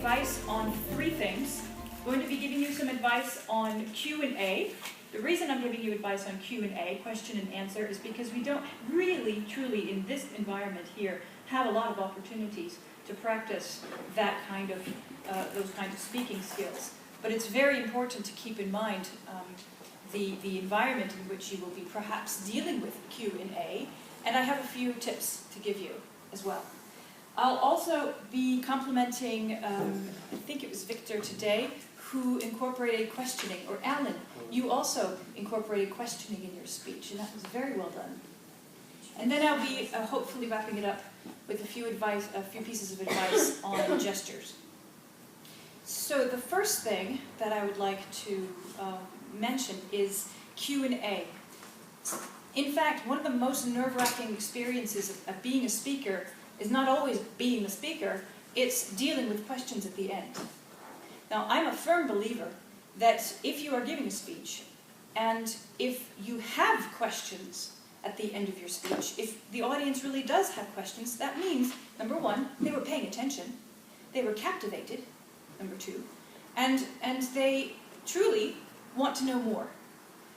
advice on 3 things. I'm going to be giving you some advice on Q&A. The reason I'm giving you advice on Q&A, question and answer, is because we don't really, truly, in this environment here, have a lot of opportunities to practice that kind of, those kinds of speaking skills. But it's very important to keep in mind the environment in which you will be perhaps dealing with Q&A, and I have a few tips to give you as well. I'll also be complimenting, I think it was Victor today, who incorporated questioning, or Alan, you also incorporated questioning in your speech, and that was very well done. And then I'll be hopefully wrapping it up with a few pieces of advice on gestures. So the first thing that I would like to mention is Q&A. In fact, one of the most nerve-wracking experiences of being a speaker is not always being the speaker, it's dealing with questions at the end. Now, I'm a firm believer that if you are giving a speech, and if you have questions at the end of your speech, if the audience really does have questions, that means, number 1, they were paying attention, they were captivated, number 2, and they truly want to know more.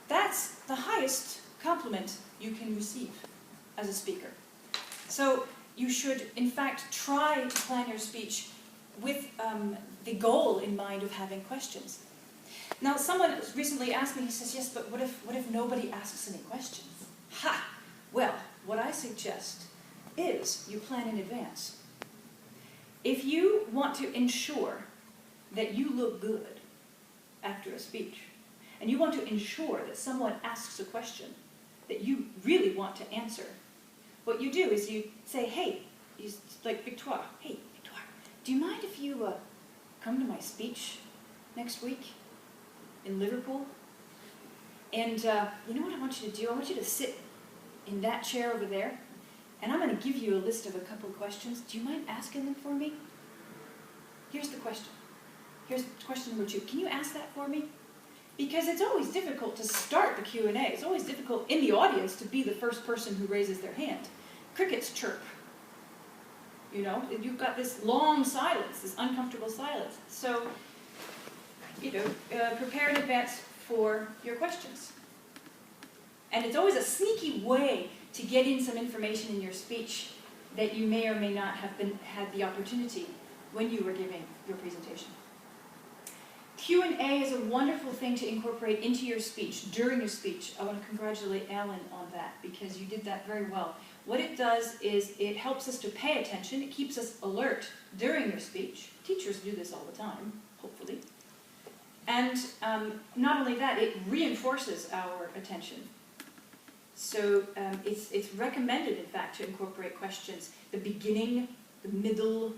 That's the highest compliment you can receive as a speaker. So you should, in fact, try to plan your speech with the goal in mind of having questions. Now, someone recently asked me, he says, yes, but what if nobody asks any questions? Ha! Well, what I suggest is you plan in advance. If you want to ensure that you look good after a speech, and you want to ensure that someone asks a question that you really want to answer, what you do is you say, hey, like Victoire, hey, Victoire, do you mind if you come to my speech next week in Liverpool? And you know what I want you to do? I want you to sit in that chair over there, and I'm going to give you a list of a couple of questions. Do you mind asking them for me? Here's the question. Here's question number 2. Can you ask that for me? Because it's always difficult to start the Q&A. It's always difficult in the audience to be the first person who raises their hand. Crickets chirp. You know, you've got this long silence, this uncomfortable silence. So, you know, prepare in advance for your questions. And it's always a sneaky way to get in some information in your speech that you may or may not have had the opportunity when you were giving your presentation. Q&A is a wonderful thing to incorporate into your speech, during your speech. I want to congratulate Alan on that, because you did that very well. What it does is it helps us to pay attention. It keeps us alert during your speech. Teachers do this all the time, hopefully. And not only that, it reinforces our attention. So it's recommended, in fact, to incorporate questions, the beginning, the middle,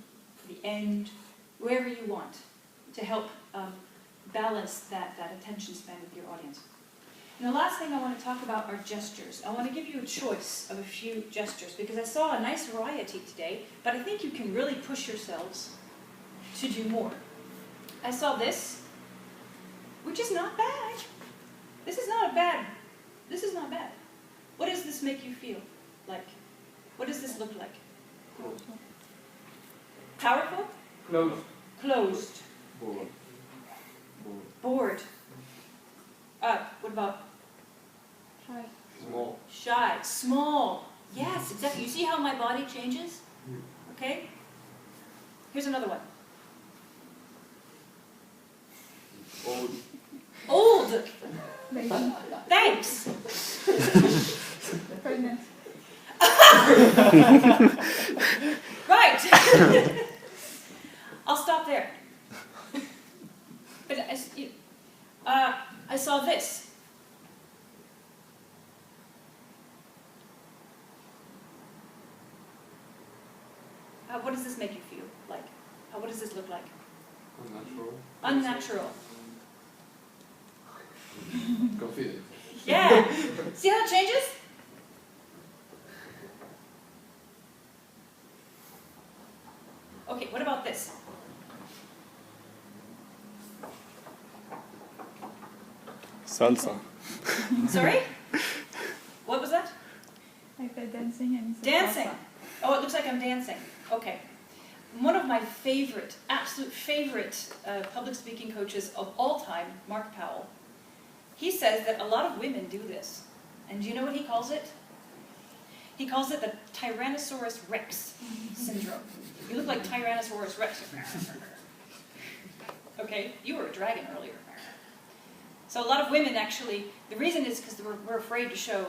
the end, wherever you want, to help balance that attention span with your audience. And the last thing I want to talk about are gestures. I want to give you a choice of a few gestures, because I saw a nice variety today, but I think you can really push yourselves to do more. I saw this, which is not bad. This is not bad. What does this make you feel like? What does this look like? Powerful? Closed. Closed. Bored. Bored. What about? Shy. Small. Shy. Small. Yes, exactly. You see how my body changes? Okay? Here's another one. Old. Old. Baby. Thanks. Pregnant. Right. I'll stop there. But I saw this. What does this make you feel like? What does this look like? Unnatural. Unnatural. Confident. Yeah. See how it changes? Okay, what about this? Salsa. Sorry? What was that? Like the dancing and Dancing. Oh, it looks like I'm dancing. Okay. one of my favorite, absolute favorite public speaking coaches of all time, Mark Powell, he says that a lot of women do this. And do you know what he calls it? He calls it the Tyrannosaurus Rex syndrome. You look like Tyrannosaurus Rex. Okay, you were a dragon earlier. So a lot of women actually, the reason is because we're afraid to show,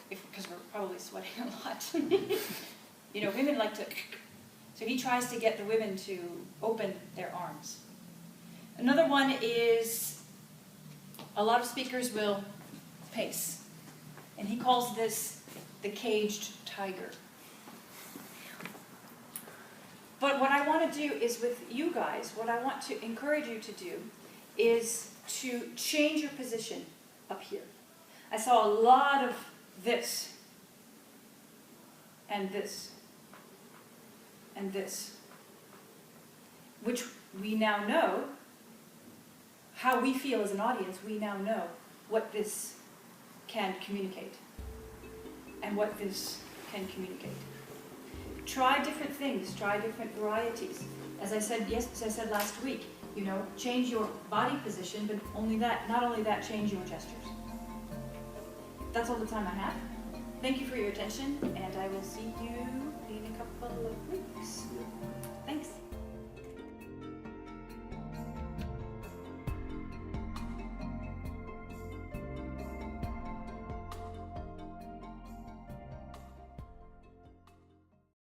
because we're probably sweating a lot. You know, women like to, so he tries to get the women to open their arms. Another one is, a lot of speakers will pace. And he calls this the caged tiger. But what I want to do is with you guys, what I want to encourage you to do is to change your position up here. I saw a lot of this, and this, and this, which we now know how we feel as an audience. We now know what this can communicate and what this can communicate. Try different things, try different varieties. As I said last week, you know, change your body position, but not only that, change your gestures. That's all the time I have. Thank you for your attention, and I will see you